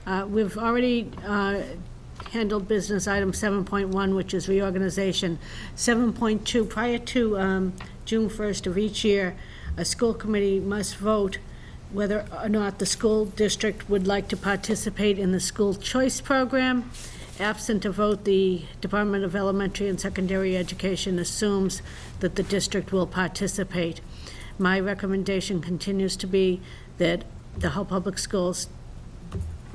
We've already handled business item 7.1, which is reorganization. 7.2, prior to June 1st of each year, a school committee must vote whether or not the school district would like to participate in the school choice program. Absent a vote, the Department of Elementary and Secondary Education assumes that the district will participate. My recommendation continues to be that the Hull Public Schools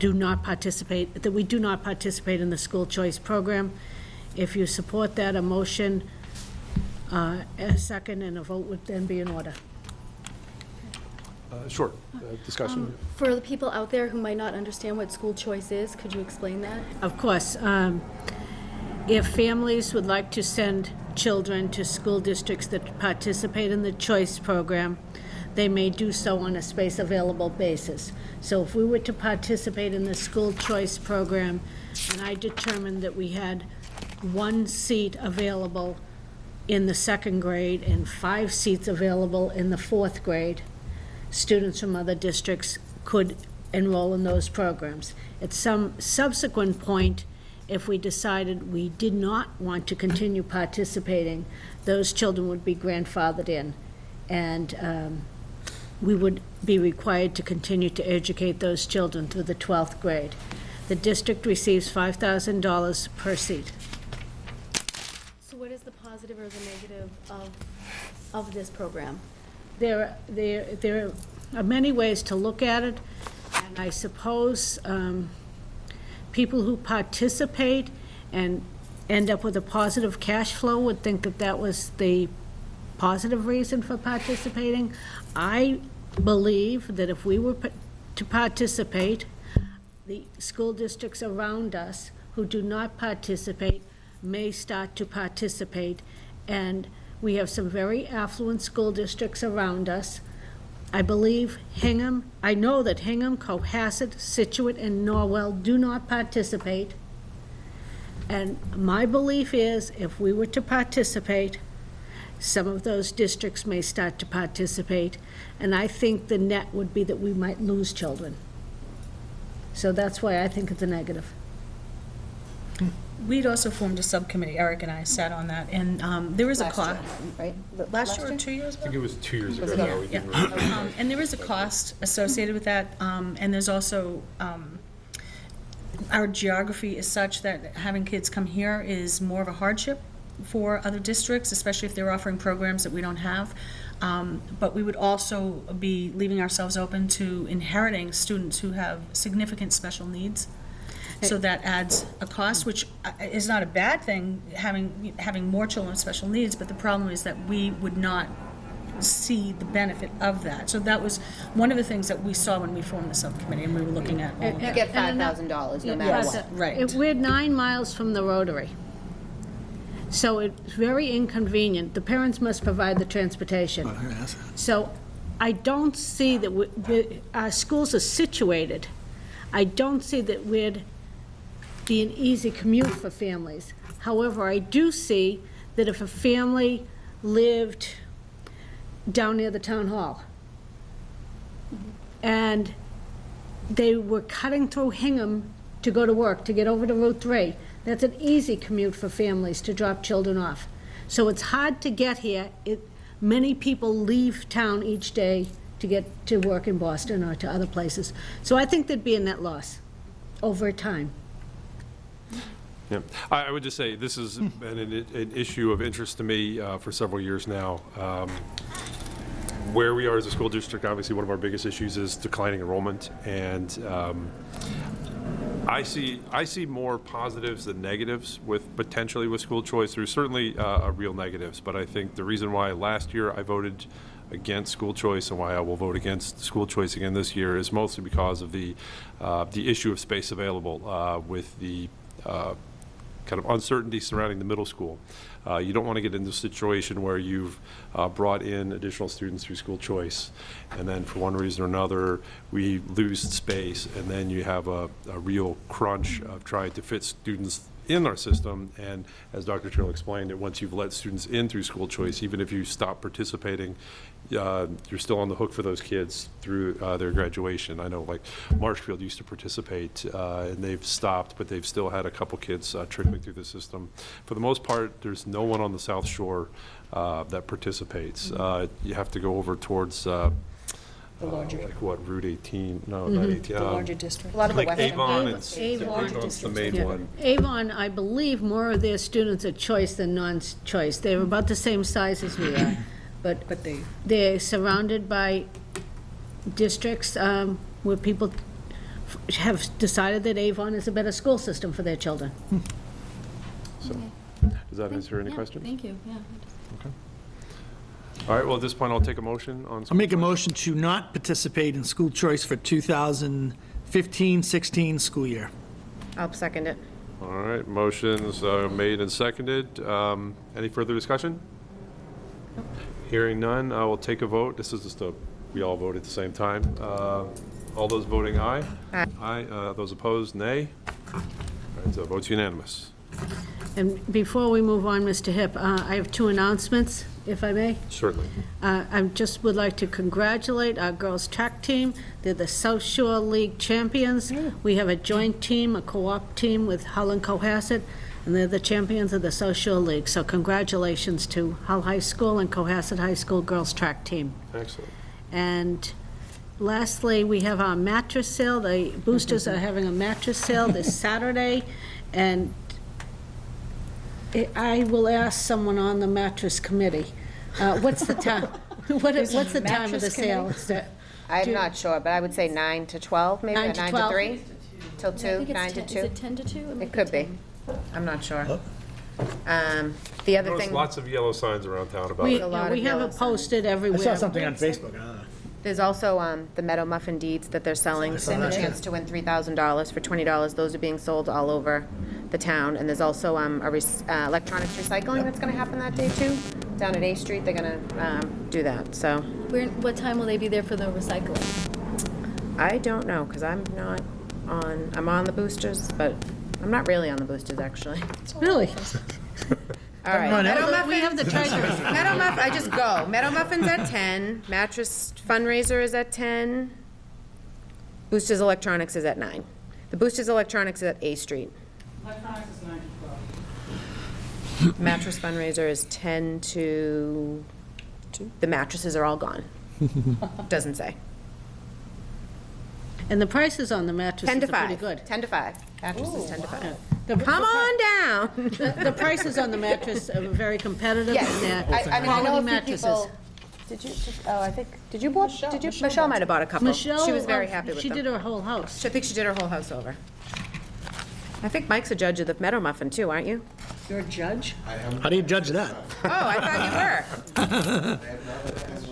do not participate, that we do not participate in the school choice program. If you support that, a motion, a second, and a vote would then be in order. Sure. Discussion. For the people out there who might not understand what school choice is, could you explain that? Of course. If families would like to send children to school districts that participate in the choice program, they may do so on a space available basis. So if we were to participate in the school choice program, and I determined that we had 1 seat available in the 2nd grade and 5 seats available in the 4th grade, students from other districts could enroll in those programs. At some subsequent point, if we decided we did not want to continue participating, those children would be grandfathered in, and we would be required to continue to educate those children through the 12th grade. The district receives $5,000 per seat. So what is the positive or the negative of this program? There are many ways to look at it, and I suppose people who participate and end up with a positive cash flow would think that that was the positive reason for participating. I believe that if we were to participate, the school districts around us who do not participate may start to participate, and we have some very affluent school districts around us. I believe Hingham, I know that Hingham, Cohasset, Situate, and Norwell do not participate. And my belief is if we were to participate, some of those districts may start to participate, and I think the net would be that we might lose children. So that's why I think it's a negative. We'd also formed a subcommittee, Eric and I sat on that, and there is a cost. Right? Last year or 2 years I ago? think it was 2 years ago. it? No, Yeah. we didn't really- And there is a cost associated with that, and there's also, our geography is such that having kids come here is more of a hardship for other districts, especially if they're offering programs that we don't have. But we would also be leaving ourselves open to inheriting students who have significant special needs. So that adds a cost, which is not a bad thing, having more children with special needs, but the problem is that we would not see the benefit of that. So that was one of the things that we saw when we formed the subcommittee, and we were looking at all of You that. get $5,000 no matter what. Right. We're 9 miles from the Rotary, so it's very inconvenient. The parents must provide the transportation. So I don't see that our schools are situated. I don't see that we'd be an easy commute for families. However, I do see that if a family lived down near the town hall and they were cutting through Hingham to go to work, to get over to Route 3, that's an easy commute for families to drop children off. So it's hard to get here. Many people leave town each day to get to work in Boston or to other places. So I think there'd be a net loss over time. Yeah. I would just say this has been an issue of interest to me for several years now. Where we are as a school district, obviously one of our biggest issues is declining enrollment, and I see more positives than negatives potentially with school choice. There's certainly real negatives, but I think the reason why last year I voted against school choice and why I will vote against school choice again this year is mostly because of the issue of space available with the kind of uncertainty surrounding the middle school. You don't want to get into a situation where you've brought in additional students through school choice, and then for one reason or another we lose space, and then you have a real crunch of trying to fit students in our system. And as Dr. Trill explained, that once you've let students in through school choice, even if you stop participating, you're still on the hook for those kids through their graduation. I know, like, Marshfield used to participate, and they've stopped, but they've still had a couple kids trickling through the system. For the most part, there's no one on the South Shore that participates. You have to go over towards like what, Route 18? No, not 18. The larger district. A lot of the Like western. Avon and Avon. Avon's the main Yeah. one. Avon, I believe more of their students are choice than non-choice. They're about the same size as we are, but they're surrounded by districts where people have decided that Avon is a better school system for their children. So, does that answer any Yeah, questions? Thank you, yeah. All right, well, at this point, I'll take a motion on. I'll make a motion to not participate in school choice for 2015-16 school year. I'll second it. All right, motions made and seconded. Any further discussion? Hearing none, I will take a vote. This is just we all vote at the same time. All those voting aye? Aye. Aye. Those opposed, nay? All right, so vote's unanimous. And before we move on, Mr. Hipp, I have two announcements, if I may. Certainly. I just would like to congratulate our girls' track team. They're the South Shore League champions. We have a joint team, a co-op team with Hull and Cohasset, and they're the champions of the South Shore League. So congratulations to Hull High School and Cohasset High School girls' track team. Excellent. And lastly, we have our mattress sale. The boosters are having a mattress sale this Saturday, and I will ask someone on the mattress committee, what's the time? What's the time of the sale? Is that- I'm not sure, but I would say 9 to 12, maybe, 9 or to 9 to 12? 3? Till I 2, think it's 9 to 10 2? Is it 10 to 2? It could be. I'm not sure. The other There's thing, lots of yellow signs around town about We it. a lot we of have yellow it posted I everywhere. saw something on Facebook. I don't know. there's also the Meadow Muffin deeds that they're selling. saw The that, chance to win $3,000 for $20. Those are being sold all over the town. And there's also electronics recycling that's going to happen that day, too. Down at A Street, they're going to do that. So What time will they be there for the recycling? I don't know, because I'm on the boosters, but I'm not really on the boosters, actually. Really? All right. run Meadow We have the Muffins, treasurer. Meadow Muffin, I just go. Meadow Muffin's at 10, mattress fundraiser is at 10, Boosters Electronics is at 9. The Boosters Electronics is at A Street. Electronics is 9 to 12. Mattress fundraiser is 10 to, the mattresses are all gone. Doesn't say. And the prices on the 10 mattresses to are pretty 5. good. 10 to 5. Mattresses 10 to 5. The Come on down. prices on the mattress are very competitive. Yes. and they're I mean, I know quality a few mattresses. people. Did you Michelle might have bought a couple. Michelle, She was very happy with she them. did her whole house. I think she did her whole house over. I think Mike's a judge of the Meadow Muffin too, aren't you? You're a judge? How do you judge that? Oh, I thought you were.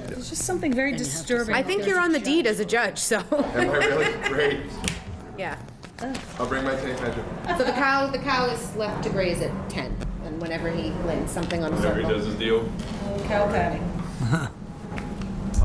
There's just something very disturbing. I think you're on the deed as a judge, so. Am I really? Great. Yeah. I'll bring my tape measure. So the cow is left to graze at 10, and whenever he lands something on the Whenever he circle. does his deal. Cow patty.